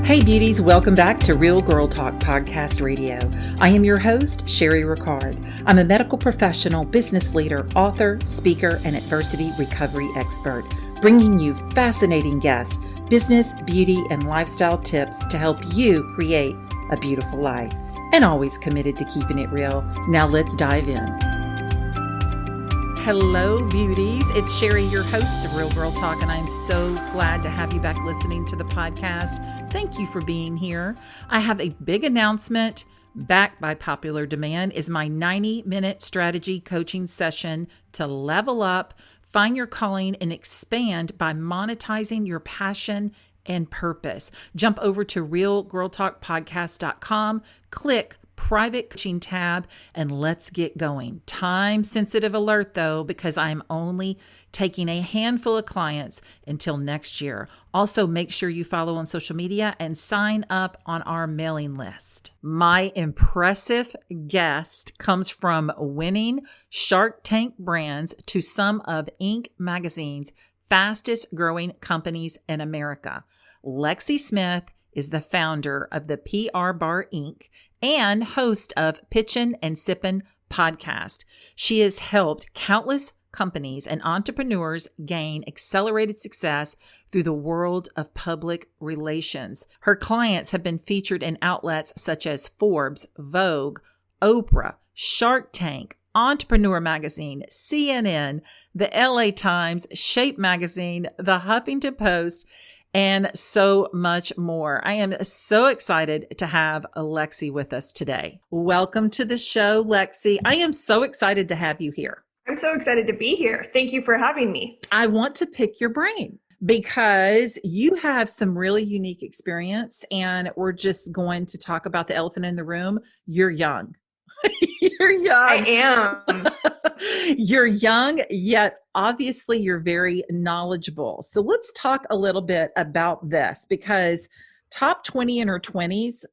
Hey beauties, welcome back to Real Girl Talk Podcast Radio. I am your host, Sherry Ricard. I'm a medical professional, business leader, author, speaker, and adversity recovery expert, bringing you fascinating guests, business, beauty, and lifestyle tips to help you create a beautiful life, and always committed to keeping it real. Now let's dive in. Hello, beauties. It's Sherry, your host of Real Girl Talk, and I'm so glad to have you back listening to the podcast. Thank you for being here. I have a big announcement. Backed by popular demand is my 90-minute strategy coaching session to level up, find your calling, and expand by monetizing your passion and purpose. Jump over to realgirltalkpodcast.com, click private coaching tab, and let's get going. Time sensitive alert though, because I'm only taking a handful of clients until next year. Also, make sure you follow on social media and sign up on our mailing list. My impressive guest comes from winning Shark Tank brands to some of Inc. magazine's fastest growing companies in America. Lexie Smith is the founder of THEPRBAR Inc. and host of Pitchin and Sippin podcast. She has helped countless companies and entrepreneurs gain accelerated success through the world of public relations. Her clients have been featured in outlets such as Forbes, Vogue, Oprah, Shark Tank, Entrepreneur Magazine, CNN, the LA Times, Shape Magazine, the Huffington Post, and so much more. I am so excited to have Lexie with us today. Welcome to the show, Lexie. I am so excited to have you here. I'm so excited to be here. Thank you for having me. I want to pick your brain because you have some really unique experience, and we're just going to talk about the elephant in the room. You're young. You're young. I am. You're young, yet obviously you're very knowledgeable. So let's talk a little bit about this, because top 20 in her 20s,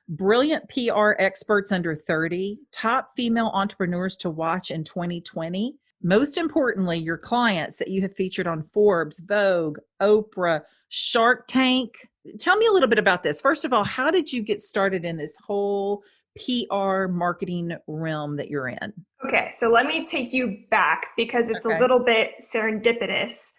brilliant PR experts under 30, top female entrepreneurs to watch in 2020. Most importantly, your clients that you have featured on Forbes, Vogue, Oprah, Shark Tank. Tell me a little bit about this. First of all, how did you get started in this whole PR marketing realm that you're in? Okay, so let me take you back because it's a little bit serendipitous.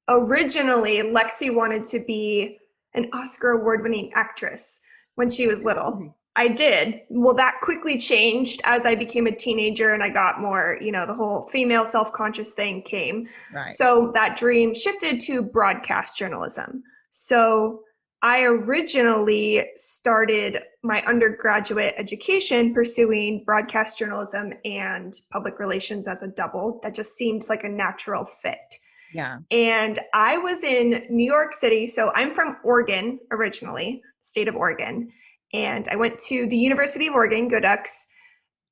Originally, Lexie wanted to be an Oscar award-winning actress when she was little. I did. Well, that quickly changed as I became a teenager and I got more, the whole female self-conscious thing came. Right. So that dream shifted to broadcast journalism. So I originally started my undergraduate education pursuing broadcast journalism and public relations as a double. That just seemed like a natural fit. Yeah. And I was in New York City. So I'm from Oregon originally, state of Oregon. And I went to the University of Oregon, go Ducks.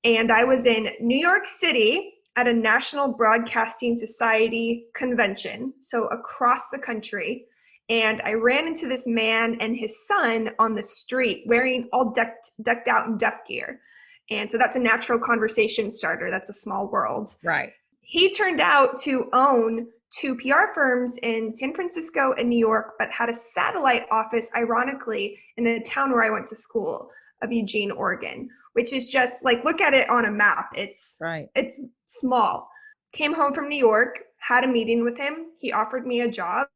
And I was in New York City at a National Broadcasting Society convention. So across the country. And I ran into this man and his son on the street wearing all decked out in duck gear. And so that's a natural conversation starter. That's a small world. Right. He turned out to own 2 PR firms in San Francisco and New York, but had a satellite office, ironically, in the town where I went to school of Eugene, Oregon, which is just like, look at it on a map. It's small. Came home from New York, had a meeting with him. He offered me a job.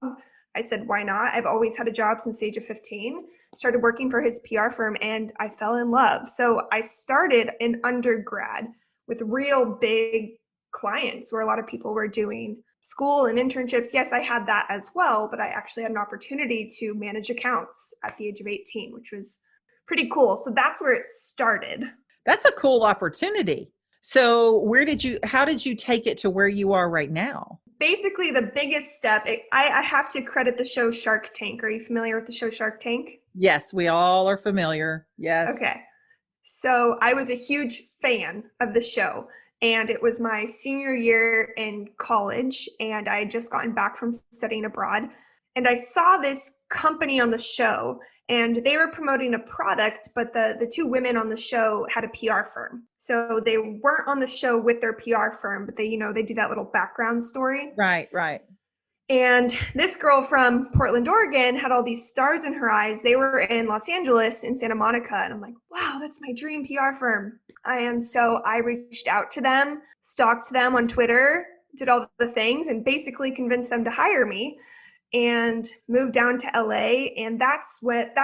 I said, why not? I've always had a job since the age of 15, started working for his PR firm, and I fell in love. So I started in undergrad with real big clients where a lot of people were doing school and internships. Yes, I had that as well, but I actually had an opportunity to manage accounts at the age of 18, which was pretty cool. So that's where it started. That's a cool opportunity. So how did you take it to where you are right now? Basically, the biggest step, I have to credit the show Shark Tank. Are you familiar with the show Shark Tank? Yes, we all are familiar. Yes. Okay. So I was a huge fan of the show, and it was my senior year in college, and I had just gotten back from studying abroad. And I saw this company on the show, and they were promoting a product, but the 2 women on the show had a PR firm. So they weren't on the show with their PR firm, but they do that little background story. Right. And this girl from Portland, Oregon had all these stars in her eyes. They were in Los Angeles in Santa Monica. And I'm like, wow, that's my dream PR firm. I reached out to them, stalked them on Twitter, did all the things, and basically convinced them to hire me and moved down to LA. And that's what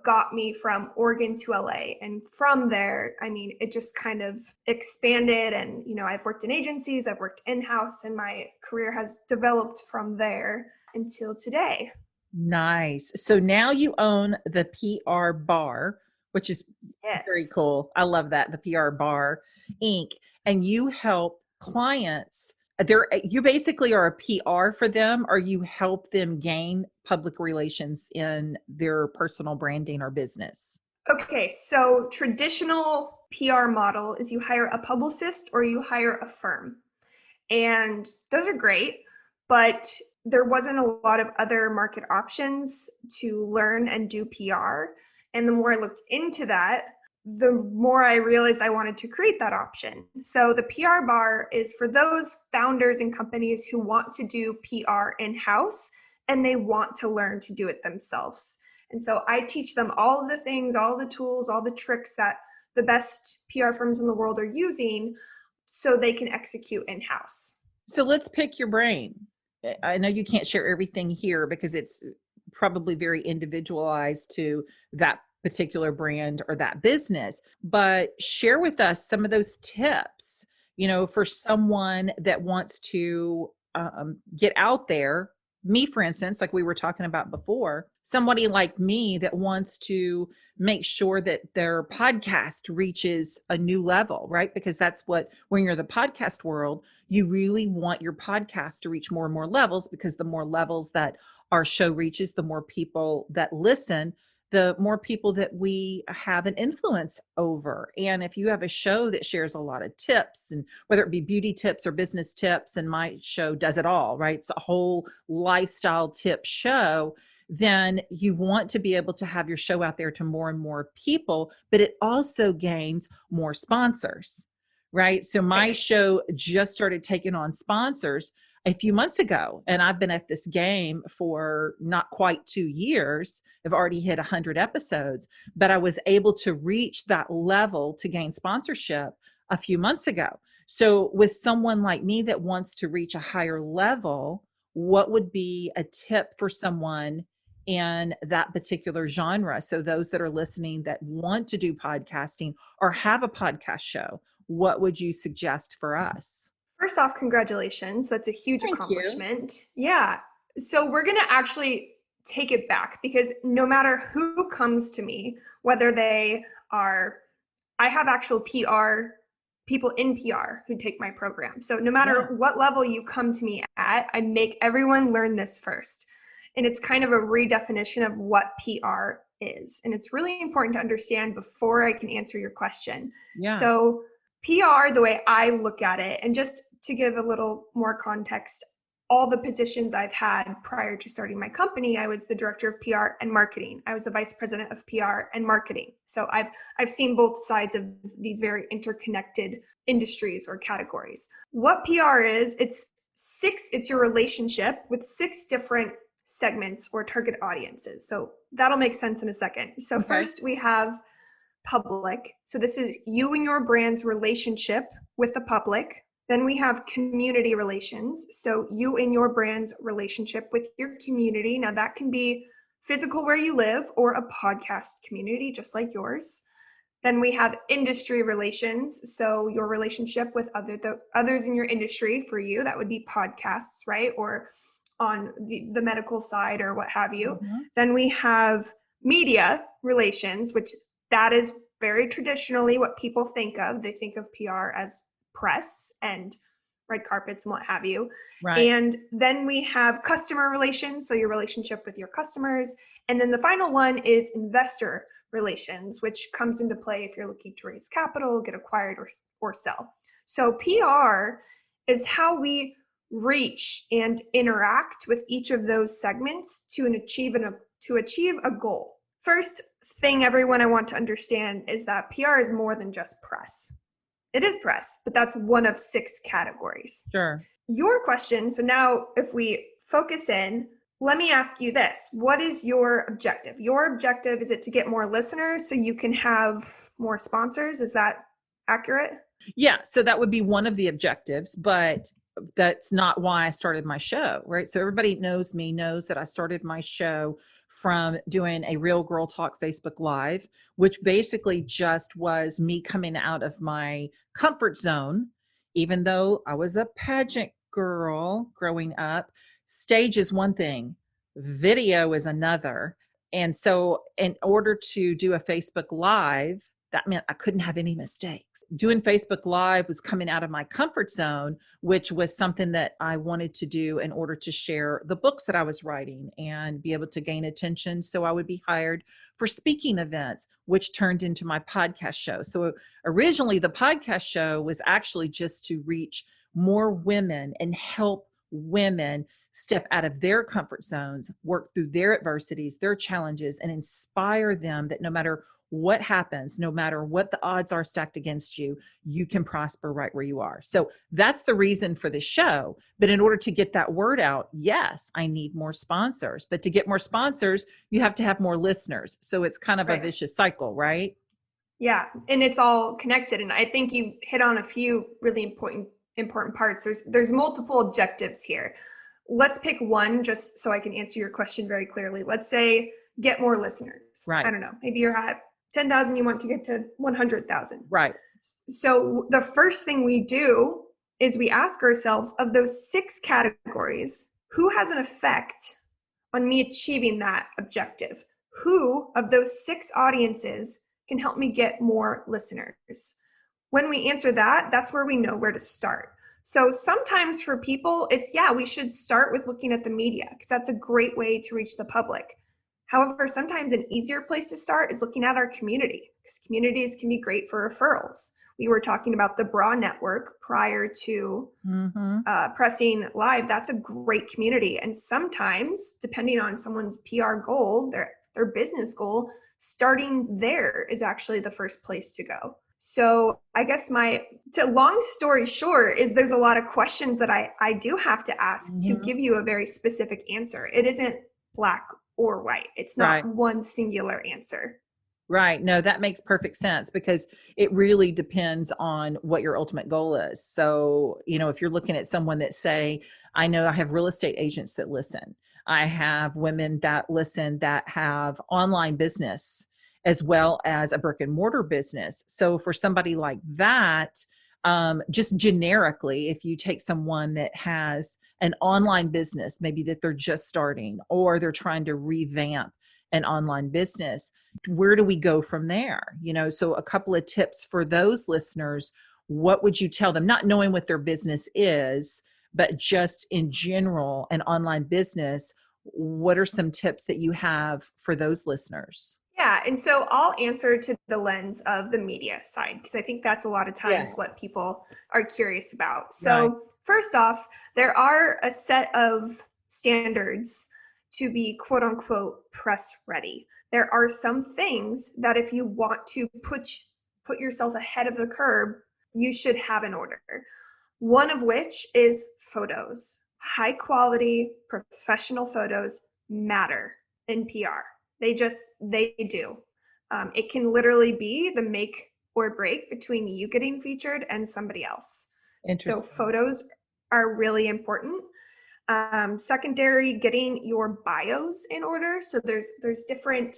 got me from Oregon to LA. And from there, I mean, it just kind of expanded. And, I've worked in agencies, I've worked in-house, and my career has developed from there until today. Nice. So now you own the PR Bar, which is very cool. I love that. The THEPRBAR Inc. And you help clients. You basically are a PR for them, or you help them gain public relations in their personal branding or business? Okay, so traditional PR model is you hire a publicist or you hire a firm. And those are great, but there wasn't a lot of other market options to learn and do PR. And the more I looked into that, the more I realized I wanted to create that option. So the PR Bar is for those founders and companies who want to do PR in-house and they want to learn to do it themselves. And so I teach them all of the things, all the tools, all the tricks that the best PR firms in the world are using so they can execute in-house. So let's pick your brain. I know you can't share everything here because it's probably very individualized to that particular brand or that business, but share with us some of those tips, for someone that wants to get out there. Me, for instance, like we were talking about before, somebody like me that wants to make sure that their podcast reaches a new level, right? Because that's what, when you're in the podcast world, you really want your podcast to reach more and more levels, because the more levels that our show reaches, the more people that listen, the more people that we have an influence over. And if you have a show that shares a lot of tips, and whether it be beauty tips or business tips, and my show does it all, right? It's a whole lifestyle tip show, then you want to be able to have your show out there to more and more people, but it also gains more sponsors, right? So my show just started taking on sponsors a few months ago, and I've been at this game for not quite 2 years. I've already hit 100 episodes, but I was able to reach that level to gain sponsorship a few months ago. So with someone like me that wants to reach a higher level, what would be a tip for someone in that particular genre? So those that are listening that want to do podcasting or have a podcast show, what would you suggest for us? First off, congratulations. That's a huge accomplishment. Yeah. So we're going to actually take it back, because no matter who comes to me, whether they are, I have actual PR people in PR who take my program. So no matter what level you come to me at, I make everyone learn this first. And it's kind of a redefinition of what PR is. And it's really important to understand before I can answer your question. Yeah. So PR, the way I look at it, and just to give a little more context, all the positions I've had prior to starting my company, I was the director of PR and marketing. I was the vice president of PR and marketing. So I've seen both sides of these very interconnected industries or categories. What PR is, it's your relationship with 6 different segments or target audiences. So that'll make sense in a second. So first we have public. So this is you and your brand's relationship with the public. Then we have community relations. So you and your brand's relationship with your community. Now that can be physical where you live or a podcast community just like yours. Then we have industry relations. So your relationship with others in your industry. For you, that would be podcasts, right? Or on the medical side or what have you. Mm-hmm. Then we have media relations, which that is very traditionally what people think of. They think of PR as press and red carpets and what have you. Right. And then we have customer relations, so your relationship with your customers. And then the final one is investor relations, which comes into play if you're looking to raise capital, get acquired, or sell. So PR is how we reach and interact with each of those segments to achieve a goal. First thing, everyone, I want to understand is that PR is more than just press. It is press, but that's one of 6 categories. Sure. Your question, so now if we focus in. Let me ask you this. What is your objective? Your objective, is it to get more listeners so you can have more sponsors? Is that accurate? Yeah. So that would be one of the objectives, but that's not why I started my show, right? So everybody knows me, knows that I started my show from doing a Real Girl Talk Facebook Live, which basically just was me coming out of my comfort zone. Even though I was a pageant girl growing up, stage is one thing, video is another. And so in order to do a Facebook Live, that meant I couldn't have any mistakes. Doing Facebook Live was coming out of my comfort zone, which was something that I wanted to do in order to share the books that I was writing and be able to gain attention. So I would be hired for speaking events, which turned into my podcast show. So originally the podcast show was actually just to reach more women and help women step out of their comfort zones, work through their adversities, their challenges, and inspire them that no matter what happens, no matter what the odds are stacked against you, you can prosper right where you are. So that's the reason for the show. But in order to get that word out, yes, I need more sponsors. But to get more sponsors, you have to have more listeners. So it's kind of a vicious cycle, right? Yeah. And it's all connected. And I think you hit on a few really important parts. There's multiple objectives here. Let's pick one just so I can answer your question very clearly. Let's say get more listeners. Right. I don't know. Maybe you're at 10,000, you want to get to 100,000. Right. So the first thing we do is we ask ourselves, of those 6 categories, who has an effect on me achieving that objective? Who of those 6 audiences can help me get more listeners? When we answer that, that's where we know where to start. So sometimes for people, we should start with looking at the media because that's a great way to reach the public. However, sometimes an easier place to start is looking at our community because communities can be great for referrals. We were talking about the Bra Network prior to pressing live. That's a great community. And sometimes, depending on someone's PR goal, their business goal, starting there is actually the first place to go. So I guess long story short is there's a lot of questions that I do have to ask to give you a very specific answer. It isn't black or white. It's not one singular answer. Right. No, that makes perfect sense because it really depends on what your ultimate goal is. So, if you're looking at someone that say, I know I have real estate agents that listen. I have women that listen that have online business as well as a brick and mortar business. So for somebody like that, just generically, if you take someone that has an online business, maybe that they're just starting or they're trying to revamp an online business, where do we go from there? So a couple of tips for those listeners, what would you tell them, not knowing what their business is, but just in general, an online business, what are some tips that you have for those listeners? Yeah. And so I'll answer to the lens of the media side, because I think that's a lot of times what people are curious about. So first off, there are a set of standards to be quote unquote press ready. There are some things that if you want to put yourself ahead of the curve, you should have in order. One of which is photos. High quality professional photos matter in PR. They do. It can literally be the make or break between you getting featured and somebody else. So photos are really important. Secondary, getting your bios in order. So there's different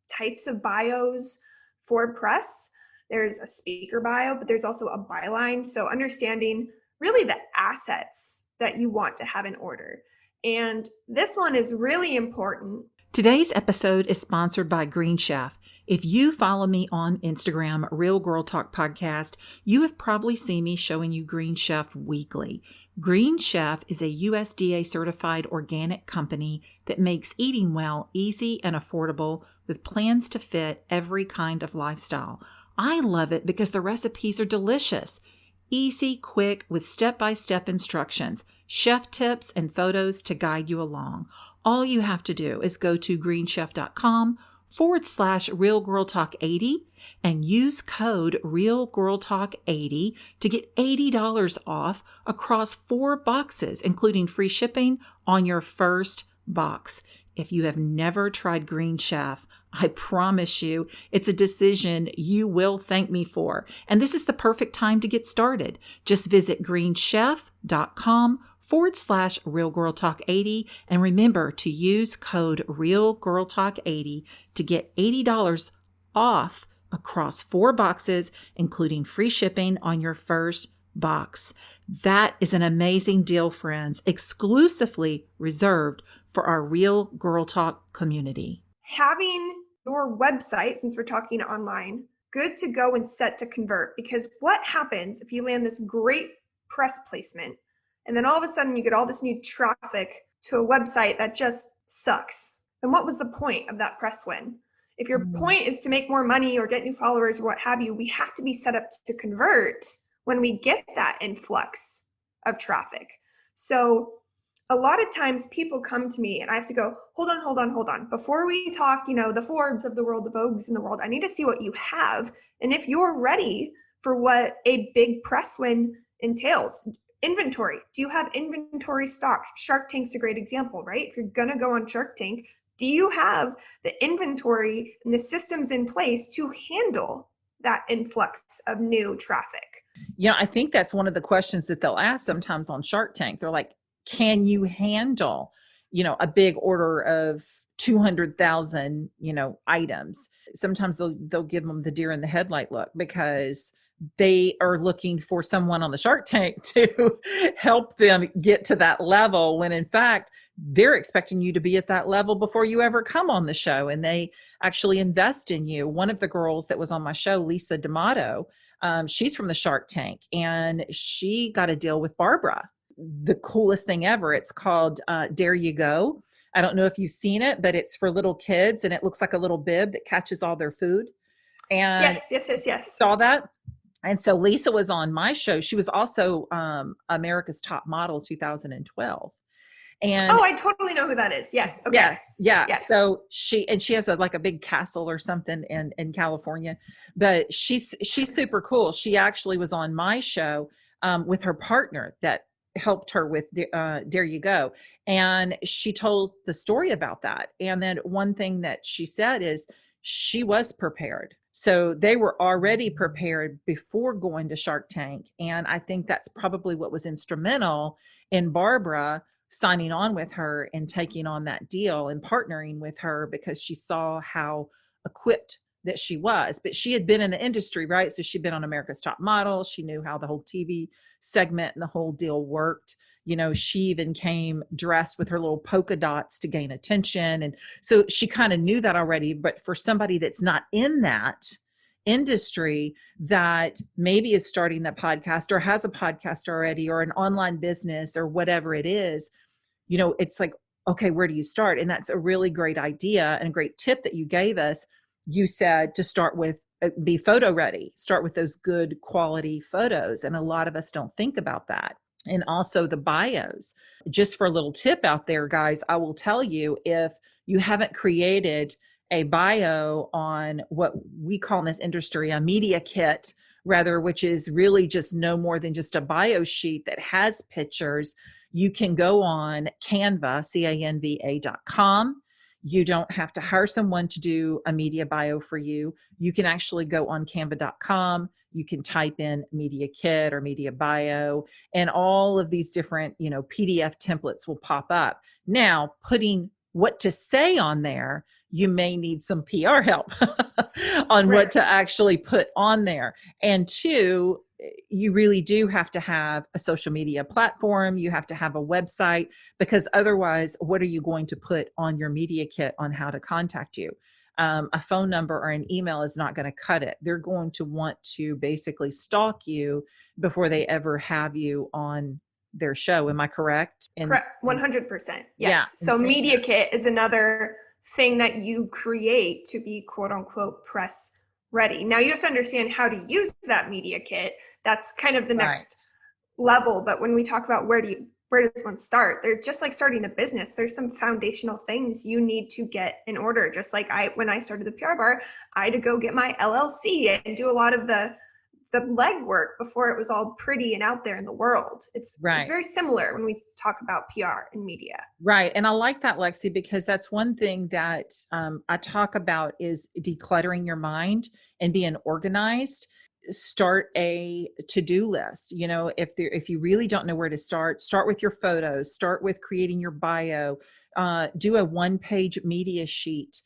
types of bios for press. There's a speaker bio, but there's also a byline. So understanding really the assets that you want to have in order. And this one is really important. Today's episode is sponsored by Green Chef. If you follow me on Instagram, Real Girl Talk Podcast, you have probably seen me showing you Green Chef weekly. Green Chef is a USDA certified organic company that makes eating well easy and affordable with plans to fit every kind of lifestyle. I love it because the recipes are delicious, easy, quick, with step-by-step instructions, chef tips, and photos to guide you along. All you have to do is go to greenchef.com Real Girl Talk 80 and use code Real Girl Talk 80 to get $80 off across 4 boxes, including free shipping on your first box. If you have never tried Green Chef, I promise you it's a decision you will thank me for. And this is the perfect time to get started. Just visit greenchef.com /Real Girl Talk 80 and remember to use code Real Girl Talk 80 to get $80 off across 4 boxes, including free shipping on your first box. That is an amazing deal, friends, exclusively reserved for our Real Girl Talk community. Having your website, since we're talking online, good to go and set to convert, because what happens if you land this great press placement and then all of a sudden you get all this new traffic to a website that just sucks? Then what was the point of that press win? If your point is to make more money or get new followers or what have you, we have to be set up to convert when we get that influx of traffic. So a lot of times people come to me and I have to go, hold on. Before we talk, the Forbes of the world, the Vogues in the world, I need to see what you have. And if you're ready for what a big press win entails. Inventory. Do you have inventory stock? Shark Tank's a great example, right? If you're going to go on Shark Tank, do you have the inventory and the systems in place to handle that influx of new traffic? Yeah, I think that's one of the questions that they'll ask sometimes on Shark Tank. They're like, can you handle, a big order of 200,000, items? Sometimes they'll give them the deer in the headlight look because they are looking for someone on the Shark Tank to help them get to that level, when in fact, they're expecting you to be at that level before you ever come on the show, and they actually invest in you. One of the girls that was on my show, Lisa D'Amato, she's from the Shark Tank, and she got a deal with Barbara. The coolest thing ever. It's called Dare You Go. I don't know if you've seen it, but it's for little kids, and it looks like a little bib that catches all their food. And Yes. Saw that. And so Lisa was on my show. She was also America's Top Model 2012. And I totally know who that is. Yes. Okay. Yes. So she has a big castle or something in California, but she's super cool. She actually was on my show with her partner that helped her with Dare You Go. And she told the story about that. And then one thing that she said is she was prepared. So they were already prepared before going to Shark Tank. And I think that's probably what was instrumental in Barbara signing on with her and taking on that deal and partnering with her, because she saw how equipped that she was. But she had been in the industry, right? So she'd been on America's Top Model. She knew how the whole TV segment and the whole deal worked. She even came dressed with her little polka dots to gain attention. And so she kind of knew that already. But for somebody that's not in that industry, that maybe is starting that podcast or has a podcast already or an online business or whatever it is, it's like, okay, where do you start? And that's a really great idea and a great tip that you gave us. You said to start with, be photo ready, start with those good quality photos. And a lot of us don't think about that. And also the bios. Just for a little tip out there, guys, I will tell you, if you haven't created a bio on what we call in this industry a media kit, rather, which is really just no more than just a bio sheet that has pictures, you can go on Canva, canva.com. You don't have to hire someone to do a media bio for you. You can actually go on canva.com. You can type in media kit or media bio, and all of these different, PDF templates will pop up. Now, putting what to say on there, you may need some PR help on what to actually put on there. And 2, you really do have to have a social media platform. You have to have a website, because otherwise, what are you going to put on your media kit on how to contact you? A phone number or an email is not going to cut it. They're going to want to basically stalk you before they ever have you on their show. Am I correct? Correct. 100%. Yes. Yeah, so media kit is another thing that you create to be quote unquote press ready. Now you have to understand how to use that media kit. That's kind of the next level. But when we talk about where do you where does one start? They're just like starting a business. There's some foundational things you need to get in order. Just like when I started the PR bar, I had to go get my LLC and do a lot of the legwork before it was all pretty and out there in the world. It's Right. very similar when we talk about PR and media. Right. And I like that, Lexie, because that's one thing that I talk about is decluttering your mind and being organized. Start a to-do list. If you really don't know where to start with your photos, start with creating your bio, do a one-page media sheet.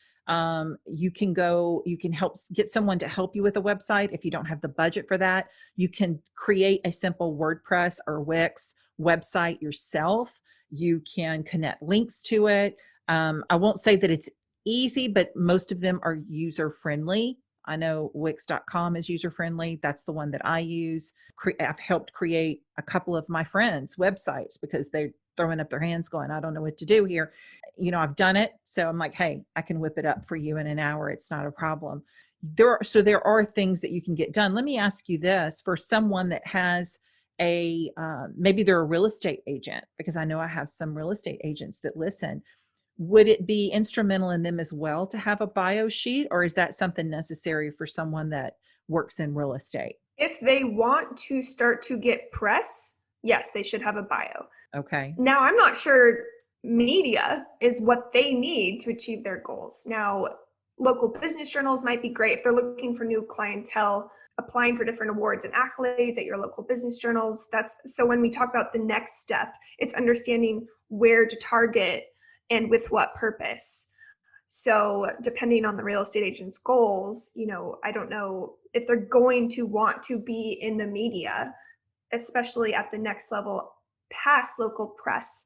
You can help get someone to help you with a website. If you don't have the budget for that, you can create a simple WordPress or Wix website yourself. You can connect links to it. I won't say that it's easy, but most of them are user friendly. I know Wix.com is user friendly. That's the one that I use. I've helped create a couple of my friends' websites because they're throwing up their hands going, I don't know what to do here. I've done it. So I'm like, hey, I can whip it up for you in an hour. It's not a problem. There are things that you can get done. Let me ask you this: for someone that has maybe they're a real estate agent, because I know I have some real estate agents that listen. Would it be instrumental in them as well to have a bio sheet, or is that something necessary for someone that works in real estate? If they want to start to get press, yes, they should have a bio. Okay. Now, I'm not sure media is what they need to achieve their goals. Now, local business journals might be great if they're looking for new clientele, applying for different awards and accolades at your local business journals. So when we talk about the next step, it's understanding where to target and with what purpose. So depending on the real estate agent's goals, I don't know if they're going to want to be in the media, especially at the next level past local press,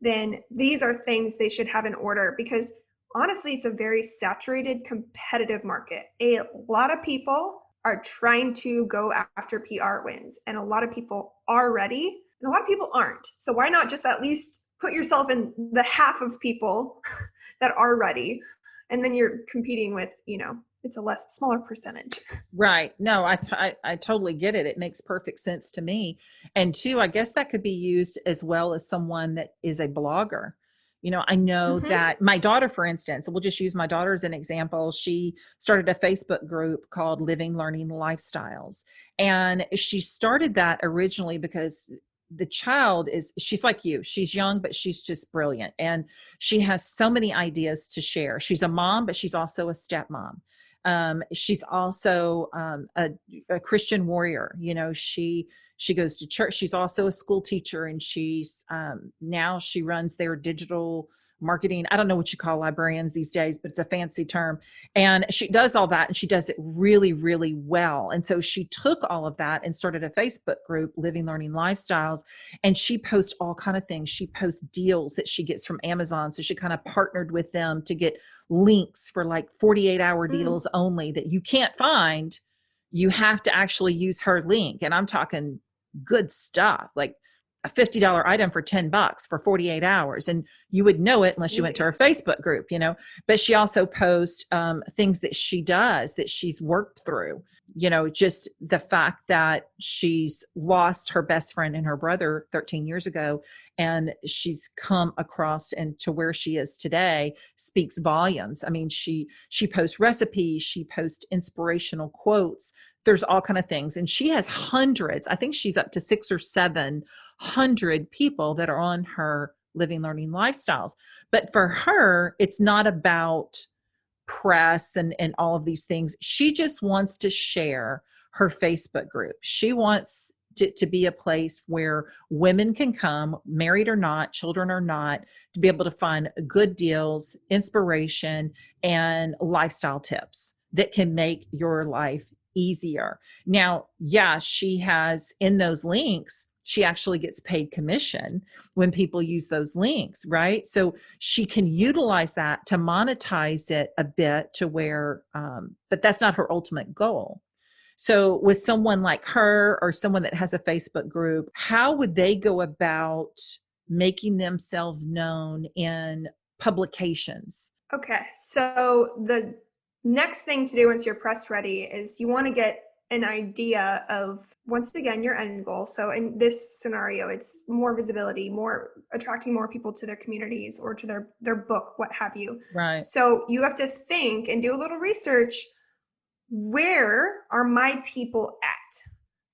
then these are things they should have in order, because honestly, it's a very saturated, competitive market. A lot of people are trying to go after PR wins, and a lot of people are ready, and a lot of people aren't. So why not just at least put yourself in the half of people that are ready, and then you're competing with, it's a smaller percentage. Right. No, I totally get it. It makes perfect sense to me. And two, I guess that could be used as well as someone that is a blogger. I know that my daughter, for instance, we'll just use my daughter as an example. She started a Facebook group called Living Learning Lifestyles. And she started that originally because the child she's like you. She's young, but she's just brilliant. And she has so many ideas to share. She's a mom, but she's also a stepmom. She's also a Christian warrior. She goes to church. She's also a school teacher, and she's now she runs their digital marketing. I don't know what you call librarians these days, but it's a fancy term. And she does all that, and she does it really, really well. And so she took all of that and started a Facebook group, Living Learning Lifestyles, and she posts all kind of things. She posts deals that she gets from Amazon. So she kind of partnered with them to get links for like 48-hour deals only that you can't find. You have to actually use her link. And I'm talking good stuff, like a $50 item for $10 for 48 hours. And you would know it unless you went to her Facebook group, but she also posts things that she does that she's worked through, just the fact that she's lost her best friend and her brother 13 years ago. And she's come across and to where she is today speaks volumes. I mean, she posts recipes, she posts inspirational quotes. There's all kind of things. And she has hundreds, I think she's up to 600 or 700 people that are on her Living Learning Lifestyles. But for her, it's not about press and all of these things. She just wants to share her Facebook group. She wants to be a place where women can come, married or not, children or not, to be able to find good deals, inspiration, and lifestyle tips that can make your life easier. Now, yeah, she has in those links, she actually gets paid commission when people use those links, right? So she can utilize that to monetize it a bit to where, but that's not her ultimate goal. So with someone like her or someone that has a Facebook group, how would they go about making themselves known in publications? Okay, so the next thing to do once you're press ready is you want to get an idea of, once again, your end goal. So in this scenario, it's more visibility, more attracting more people to their communities or to their book, what have you. Right. So you have to think and do a little research. Where are my people at?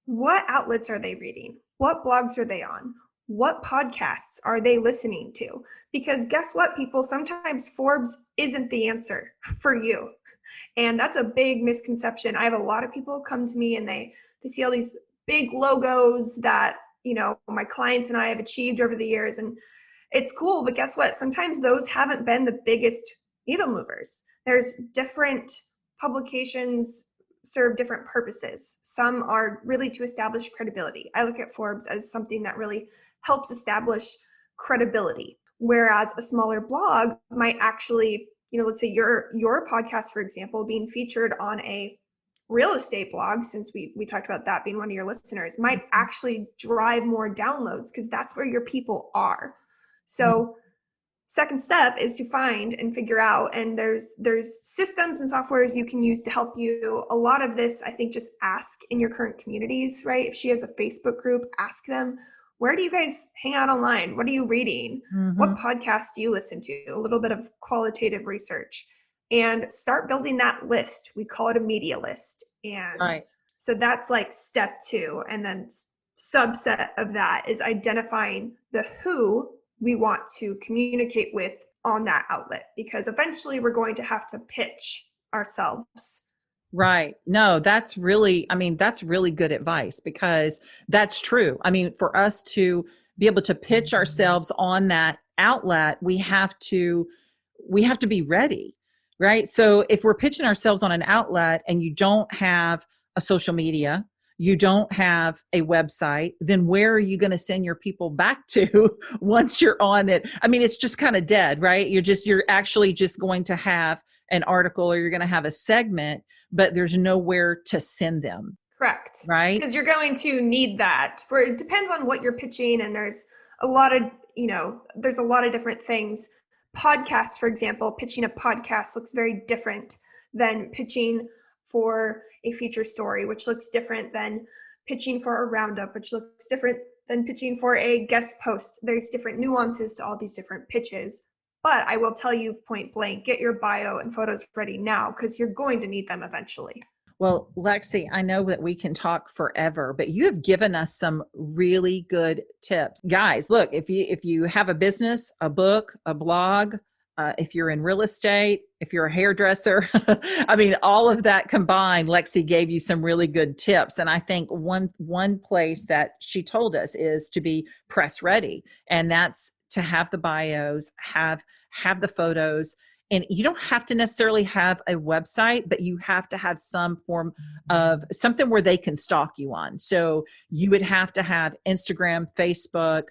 What outlets are they reading? What blogs are they on? What podcasts are they listening to? Because guess what, people? Sometimes Forbes isn't the answer for you. And that's a big misconception. I have a lot of people come to me and they see all these big logos that, my clients and I have achieved over the years. And it's cool, but guess what? Sometimes those haven't been the biggest needle movers. There's different publications serve different purposes. Some are really to establish credibility. I look at Forbes as something that really helps establish credibility, whereas a smaller blog might actually, let's say your podcast, for example, being featured on a real estate blog, since we talked about that being one of your listeners, might actually drive more downloads because that's where your people are. So second step is to find and figure out, and there's systems and softwares you can use to help you. A lot of this, I think, just ask in your current communities, right? If she has a Facebook group, ask them, where do you guys hang out online? What are you reading? What podcasts do you listen to? A little bit of qualitative research and start building that list. We call it a media list. And so that's like step 2. And then subset of that is identifying the who we want to communicate with on that outlet, because eventually we're going to have to pitch ourselves. Right. No, that's really good advice, because that's true. I mean, for us to be able to pitch ourselves on that outlet, we have to be ready, right? So if we're pitching ourselves on an outlet and you don't have a social media, you don't have a website, then where are you going to send your people back to once you're on it? I mean, it's just kind of dead, right? You're actually just going to have an article, or you're going to have a segment, but there's nowhere to send them. Correct. Right? Because you're going to need that. It depends on what you're pitching, and there's a lot of different things. Podcasts, for example, pitching a podcast looks very different than pitching for a feature story, which looks different than pitching for a roundup, which looks different than pitching for a guest post. There's different nuances to all these different pitches. But I will tell you point blank, get your bio and photos ready now, because you're going to need them eventually. Well, Lexie, I know that we can talk forever, but you have given us some really good tips. Guys, look, if you have a business, a book, a blog, if you're in real estate, if you're a hairdresser, I mean, all of that combined, Lexie gave you some really good tips. And I think one place that she told us is to be press ready. And that's to have the bios, have the photos. And you don't have to necessarily have a website, but you have to have some form of something where they can stalk you on. So you would have to have Instagram, Facebook,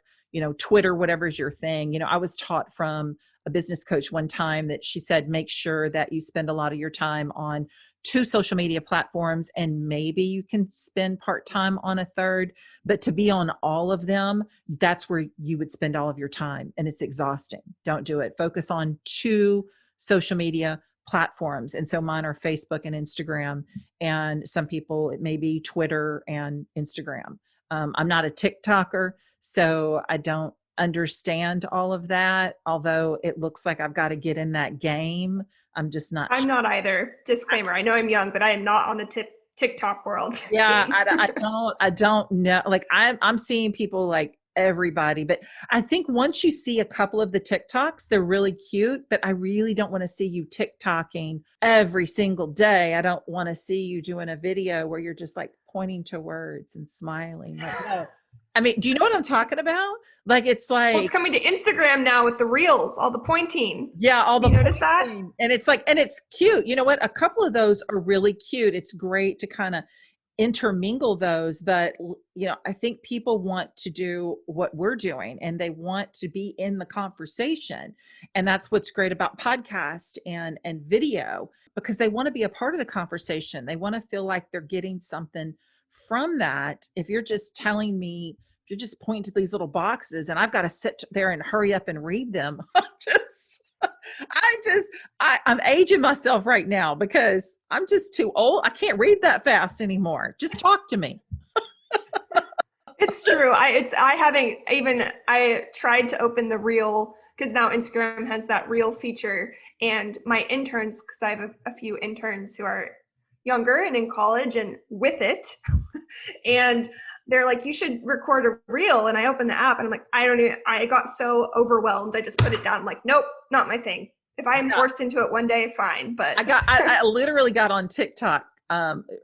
Twitter, whatever's your thing. I was taught from a business coach one time that she said, make sure that you spend a lot of your time on 2 social media platforms, and maybe you can spend part-time on a third, but to be on all of them, that's where you would spend all of your time, and it's exhausting. Don't do it. Focus on 2 social media platforms. And so mine are Facebook and Instagram, and some people, it may be Twitter and Instagram. I'm not a TikToker, so I don't understand all of that. Although it looks like I've got to get in that game. I'm just not. I'm not either. Disclaimer. I know I'm young, but I am not on the TikTok world. Yeah. I don't know. Like I'm seeing people like everybody, but I think once you see a couple of the TikToks, they're really cute, but I really don't want to see you TikToking every single day. I don't want to see you doing a video where you're just like pointing to words and smiling. Like, no. I mean, do you know what I'm talking about? Like, it's like, well, it's coming to Instagram now with the reels, all the pointing. Yeah. All the, you notice that? And it's like, and it's cute. You know what? A couple of those are really cute. It's great to kind of intermingle those, but I think people want to do what we're doing, and they want to be in the conversation. And that's what's great about podcast and video, because they want to be a part of the conversation. They want to feel like they're getting something from that. If you're just telling me, if you're just pointing to these little boxes and I've got to sit there and hurry up and read them, I'm aging myself right now because I'm just too old. I can't read that fast anymore. Just talk to me. It's true. I tried to open the reel because now Instagram has that reel feature, and my interns, because I have a few interns who are younger and in college and with it, and they're like, you should record a reel. And I opened the app and I'm like, I got so overwhelmed. I just put it down. I'm like, nope, not my thing. If I am forced into it one day, fine. But I literally got on TikTok,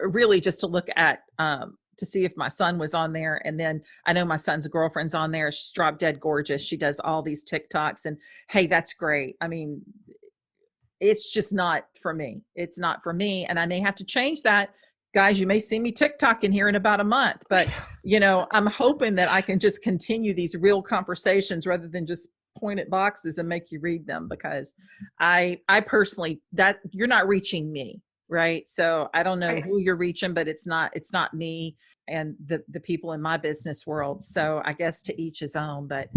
really just to look at, to see if my son was on there. And then I know my son's girlfriend's on there. She's drop dead gorgeous. She does all these TikToks, and hey, that's great. I mean, it's just not for me. It's not for me. And I may have to change that. Guys, you may see me TikTok in here in about a month, but I'm hoping that I can just continue these real conversations rather than just point at boxes and make you read them, because I personally, that you're not reaching me. Right. So I don't know who you're reaching, but it's not me and the people in my business world. So I guess to each his own, but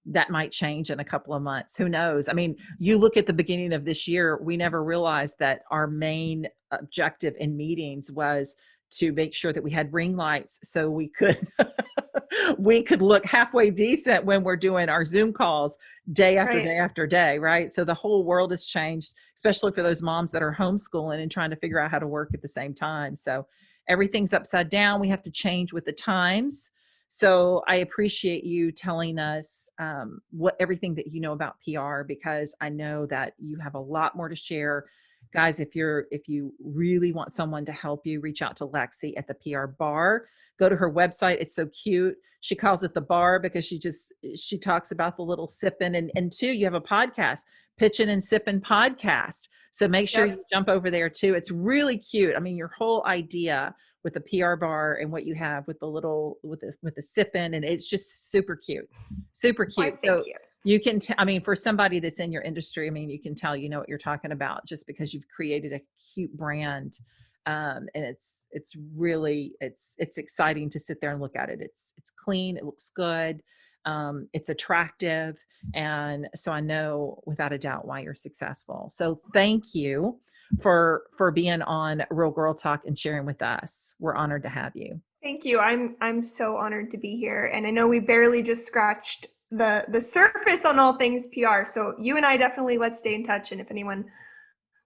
that might change in a couple of months. Who knows? I mean, you look at the beginning of this year, we never realized that our main objective in meetings was to make sure that we had ring lights so we could we could look halfway decent when we're doing our Zoom calls day after day after day, right? So the whole world has changed, especially for those moms that are homeschooling and trying to figure out how to work at the same time. So everything's upside down. We have to change with the times. So I appreciate you telling us everything that you know about PR, because I know that you have a lot more to share. Guys, if you really want someone to help you, reach out to Lexie at the PR Bar. Go to her website. It's so cute. She calls it the bar because she talks about the little sipping. And two, you have a podcast, Pitchin and Sippin podcast. So make sure you jump over there too. It's really cute. I mean, your whole idea with the PR Bar and what you have with the little, with the sipping, and it's just super cute, super cute. Well, thank you. You can, for somebody that's in your industry, I mean, you can tell, what you're talking about just because you've created a cute brand. And it's really, it's exciting to sit there and look at it. It's clean. It looks good. It's attractive. And so I know without a doubt why you're successful. So thank you for being on Real Girl Talk and sharing with us. We're honored to have you. Thank you. I'm so honored to be here. And I know we barely just scratched the surface on all things PR. So you and I definitely, let's stay in touch. And if anyone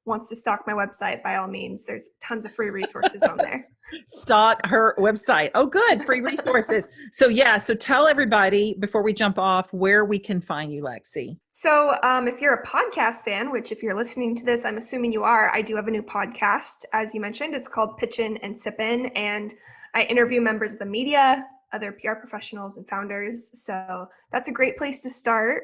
wants to stalk my website, by all means, there's tons of free resources on there. Stalk her website. Oh, good. Free resources. So tell everybody before we jump off where we can find you, Lexie. So if you're a podcast fan, which if you're listening to this, I'm assuming you are, I do have a new podcast, as you mentioned. It's called Pitchin and Sippin, and I interview members of the media, other PR professionals and founders. So that's a great place to start.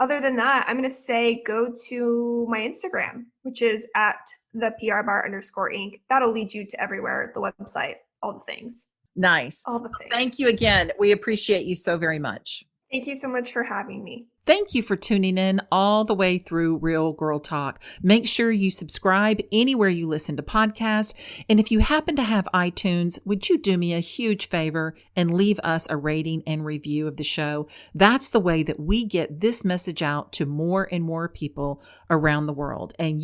Other than that, I'm going to say go to my Instagram, which is at @ThePRBAR_Inc. That'll lead you to everywhere, the website, all the things. Nice. All the things. Thank you again. We appreciate you so very much. Thank you so much for having me. Thank you for tuning in all the way through Real Girl Talk. Make sure you subscribe anywhere you listen to podcasts. And if you happen to have iTunes, would you do me a huge favor and leave us a rating and review of the show? That's the way that we get this message out to more and more people around the world. And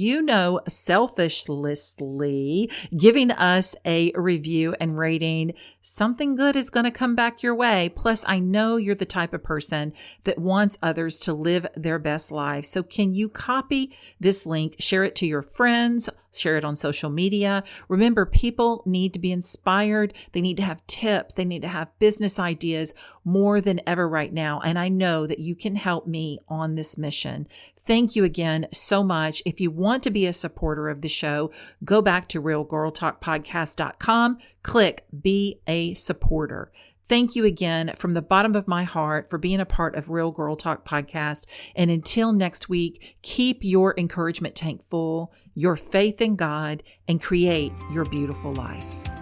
selfishly giving us a review and rating, something good is going to come back your way. Plus, I know you're the type of person that wants others to live their best life. So can you copy this link, share it to your friends, share it on social media? Remember, people need to be inspired. They need to have tips. They need to have business ideas more than ever right now. And I know that you can help me on this mission. Thank you again so much. If you want to be a supporter of the show, go back to realgirltalkpodcast.com, click Be a Supporter. Thank you again from the bottom of my heart for being a part of Real Girl Talk podcast. And until next week, keep your encouragement tank full, your faith in God, and create your beautiful life.